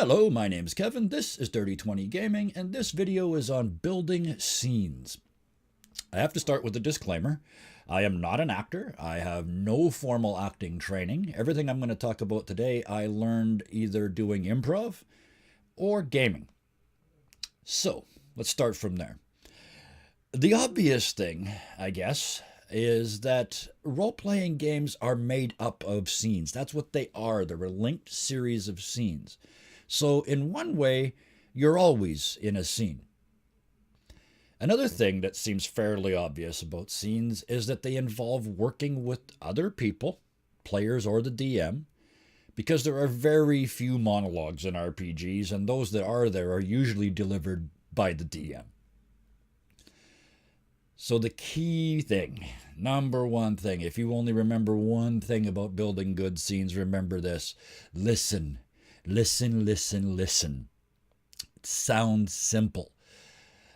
Hello, my name's Kevin, this is Dirty 20 Gaming, and this video is on building scenes. I have to start with a disclaimer. I am not an actor. I have no formal acting training. Everything I'm going to talk about today I learned either doing improv or gaming. So, let's start from there. The obvious thing, I guess, is that role-playing games are made up of scenes. That's what they are. They're a linked series of scenes. So in one way, you're always in a scene. Another thing that seems fairly obvious about scenes is that they involve working with other people, players or the DM, because there are very few monologues in RPGs, and those that are there are usually delivered by the DM. So the key thing, number one thing, if you only remember one thing about building good scenes, remember this. Listen. Listen, listen, listen. It sounds simple,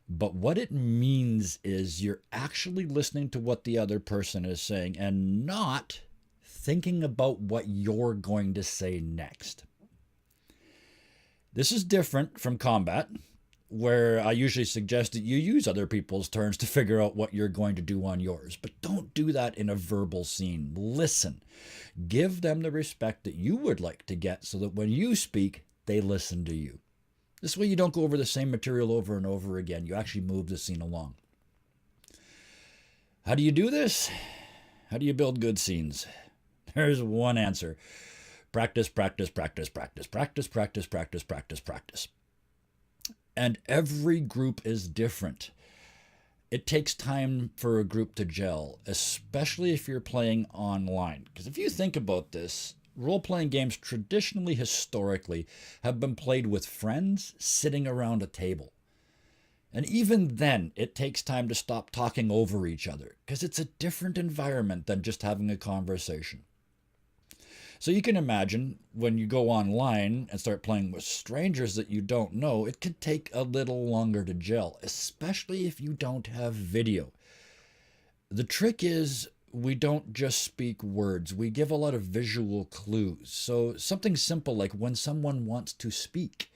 but what it means is you're actually listening to what the other person is saying and not thinking about what you're going to say next. This is different from combat, where I usually suggest that you use other people's turns to figure out what you're going to do on yours. But don't do that in a verbal scene. Listen. Give them the respect that you would like to get so that when you speak, they listen to you. This way you don't go over the same material over and over again. You actually move the scene along. How do you do this? How do you build good scenes? There's one answer. Practice, practice, practice, practice, practice, practice, practice, practice, practice. And every group is different. It takes time for a group to gel, especially if you're playing online. Because if you think about this, role-playing games traditionally, historically, have been played with friends sitting around a table. And even then, it takes time to stop talking over each other, because it's a different environment than just having a conversation. So you can imagine when you go online and start playing with strangers that you don't know, it can take a little longer to gel, especially if you don't have video. The trick is we don't just speak words. We give a lot of visual clues. So something simple like when someone wants to speak.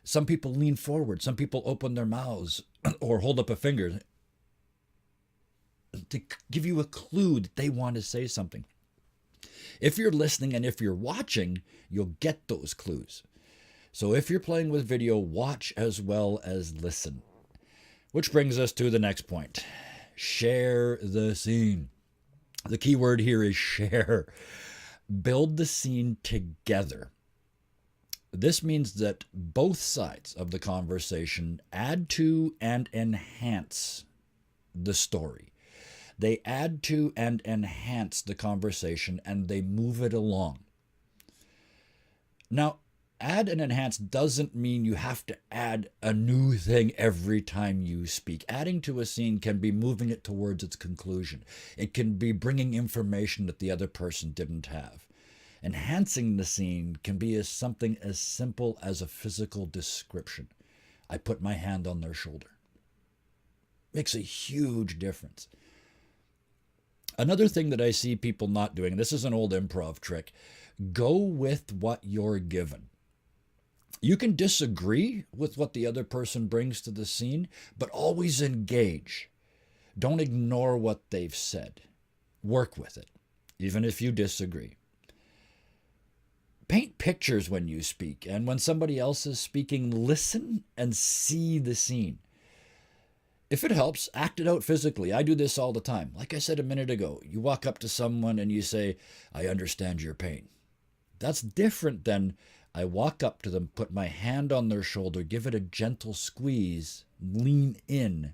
Some people lean forward. Some people open their mouths or hold up a finger to give you a clue that they want to say something. If you're listening and if you're watching, you'll get those clues. So if you're playing with video, watch as well as listen. Which brings us to the next point. Share the scene. The key word here is share. Build the scene together. This means that both sides of the conversation add to and enhance the story. They add to and enhance the conversation, and they move it along. Now, add and enhance doesn't mean you have to add a new thing every time you speak. Adding to a scene can be moving it towards its conclusion. It can be bringing information that the other person didn't have. Enhancing the scene can be something as simple as a physical description. I put my hand on their shoulder. Makes a huge difference. Another thing that I see people not doing, and this is an old improv trick, go with what you're given. You can disagree with what the other person brings to the scene, but always engage. Don't ignore what they've said. Work with it, even if you disagree. Paint pictures when you speak, and when somebody else is speaking, listen and see the scene. If it helps, act it out physically. I do this all the time. Like I said a minute ago, you walk up to someone and you say, I understand your pain. That's different than I walk up to them, put my hand on their shoulder, give it a gentle squeeze, lean in,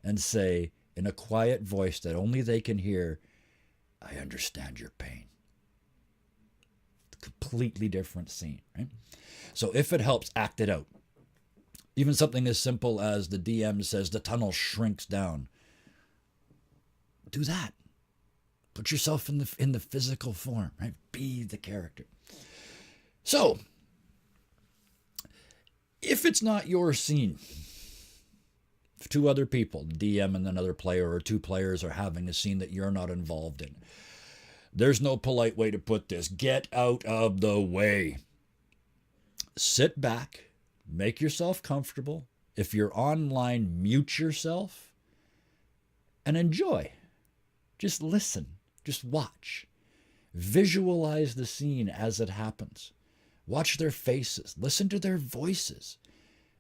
and say, in a quiet voice that only they can hear, I understand your pain. Completely different scene, right? So if it helps, act it out. Even something as simple as the DM says the tunnel shrinks down. Do that. Put yourself in the physical form, right? Be the character. So, if it's not your scene, if two other people, DM and another player, or two players are having a scene that you're not involved in, there's no polite way to put this. Get out of the way. Sit back, make yourself comfortable. If you're online, mute yourself and enjoy. Just listen, just watch. Visualize the scene as it happens. Watch their faces, listen to their voices.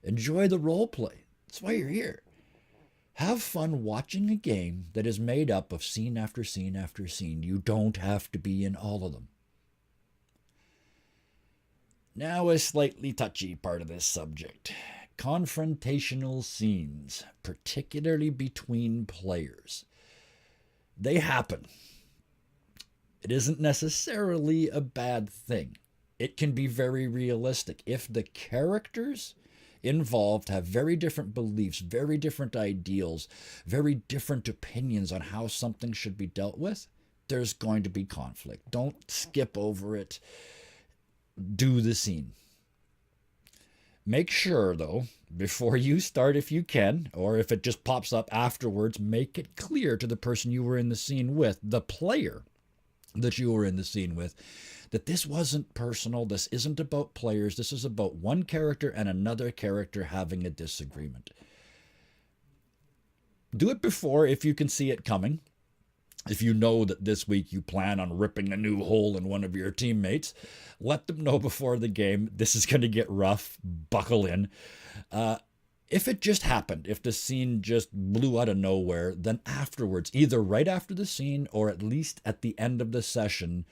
Enjoy the role play. That's why you're here. Have fun watching a game that is made up of scene after scene after scene. You don't have to be in all of them. Now a slightly touchy part of this subject. Confrontational scenes, particularly between players. They happen. It isn't necessarily a bad thing. It can be very realistic. If the characters involved have very different beliefs, very different ideals, very different opinions on how something should be dealt with, there's going to be conflict. Don't skip over it. Do the scene. Make sure, though, before you start, if you can, or if it just pops up afterwards, make it clear to the person you were in the scene with, the player that you were in the scene with, that this wasn't personal. This isn't about players. This is about one character and another character having a disagreement. Do it before if you can see it coming. If you know that this week you plan on ripping a new hole in one of your teammates, let them know before the game, this is going to get rough, buckle in. If it just happened, if the scene just blew out of nowhere, then afterwards, either right after the scene or at least at the end of the session,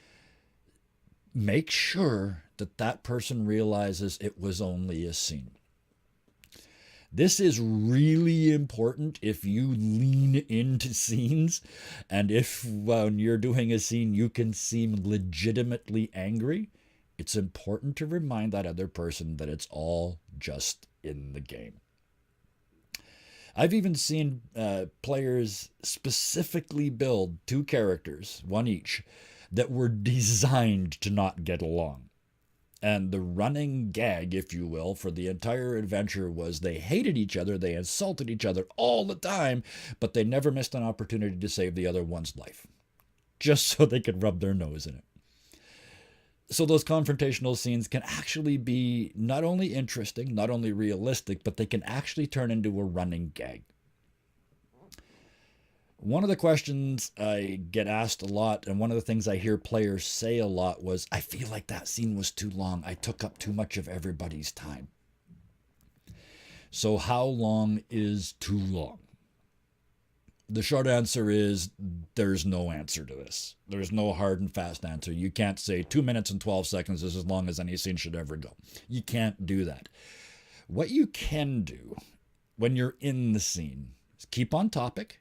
make sure that that person realizes it was only a scene. This is really important if you lean into scenes, and if when you're doing a scene you can seem legitimately angry, it's important to remind that other person that it's all just in the game. I've even seen players specifically build two characters, one each, that were designed to not get along. And the running gag, if you will, for the entire adventure was they hated each other, they insulted each other all the time, but they never missed an opportunity to save the other one's life, just so they could rub their nose in it. So those confrontational scenes can actually be not only interesting, not only realistic, but they can actually turn into a running gag. One of the questions I get asked a lot, and one of the things I hear players say a lot was, I feel like that scene was too long. I took up too much of everybody's time. So how long is too long? The short answer is there's no answer to this. There's no hard and fast answer. You can't say 2 minutes and 12 seconds is as long as any scene should ever go. You can't do that. What you can do when you're in the scene is keep on topic.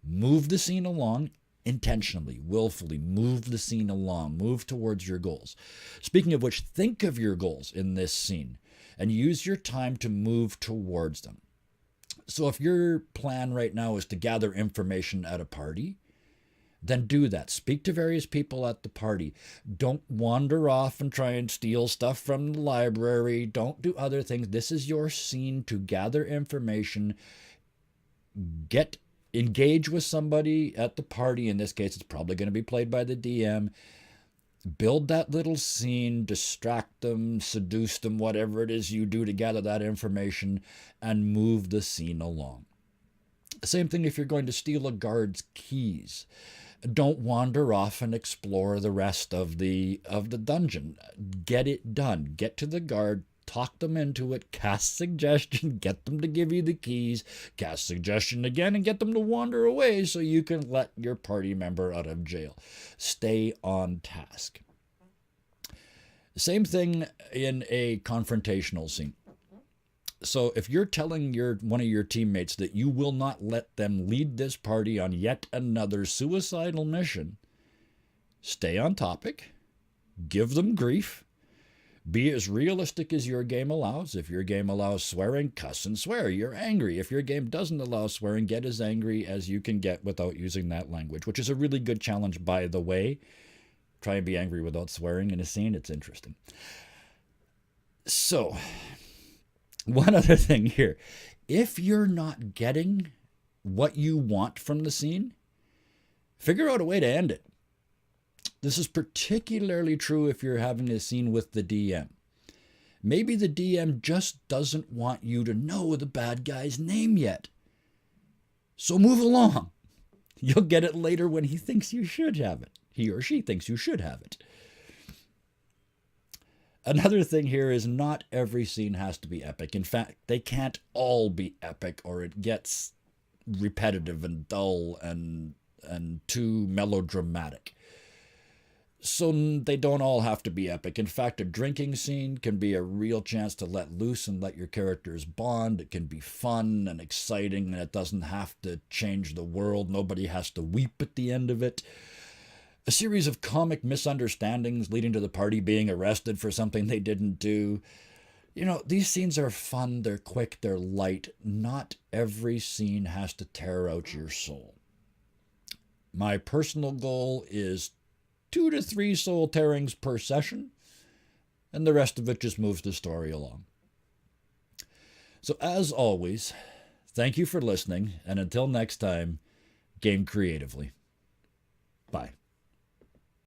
Move the scene along intentionally, willfully. Move the scene along. Move towards your goals. Speaking of which, think of your goals in this scene and use your time to move towards them. So if your plan right now is to gather information at a party, then do that. Speak to various people at the party. Don't wander off and try and steal stuff from the library. Don't do other things. This is your scene to gather information. Engage with somebody at the party. In this case, it's probably going to be played by the DM. Build that little scene, distract them, seduce them, whatever it is you do to gather that information, and move the scene along. Same thing if you're going to steal a guard's keys. Don't wander off and explore the rest of the dungeon. Get it done. Get to the guard. Talk them into it, cast suggestion, get them to give you the keys, cast suggestion again, and get them to wander away so you can let your party member out of jail. Stay on task. Same thing in a confrontational scene. So if you're telling one of your teammates that you will not let them lead this party on yet another suicidal mission, stay on topic, give them grief. Be as realistic as your game allows. If your game allows swearing, cuss and swear. You're angry. If your game doesn't allow swearing, get as angry as you can get without using that language, which is a really good challenge, by the way. Try and be angry without swearing in a scene. It's interesting. So, one other thing here. If you're not getting what you want from the scene, figure out a way to end it. This is particularly true if you're having a scene with the DM. Maybe the DM just doesn't want you to know the bad guy's name yet. So move along. You'll get it later when he thinks you should have it. He or she thinks you should have it. Another thing here is not every scene has to be epic. In fact, they can't all be epic or it gets repetitive and dull and too melodramatic. So they don't all have to be epic. In fact, a drinking scene can be a real chance to let loose and let your characters bond. It can be fun and exciting, and it doesn't have to change the world. Nobody has to weep at the end of it. A series of comic misunderstandings leading to the party being arrested for something they didn't do. You know, these scenes are fun, they're quick, they're light. Not every scene has to tear out your soul. My personal goal is 2 to 3 soul tearings per session, and the rest of it just moves the story along. So as always, thank you for listening, and until next time, game creatively. Bye.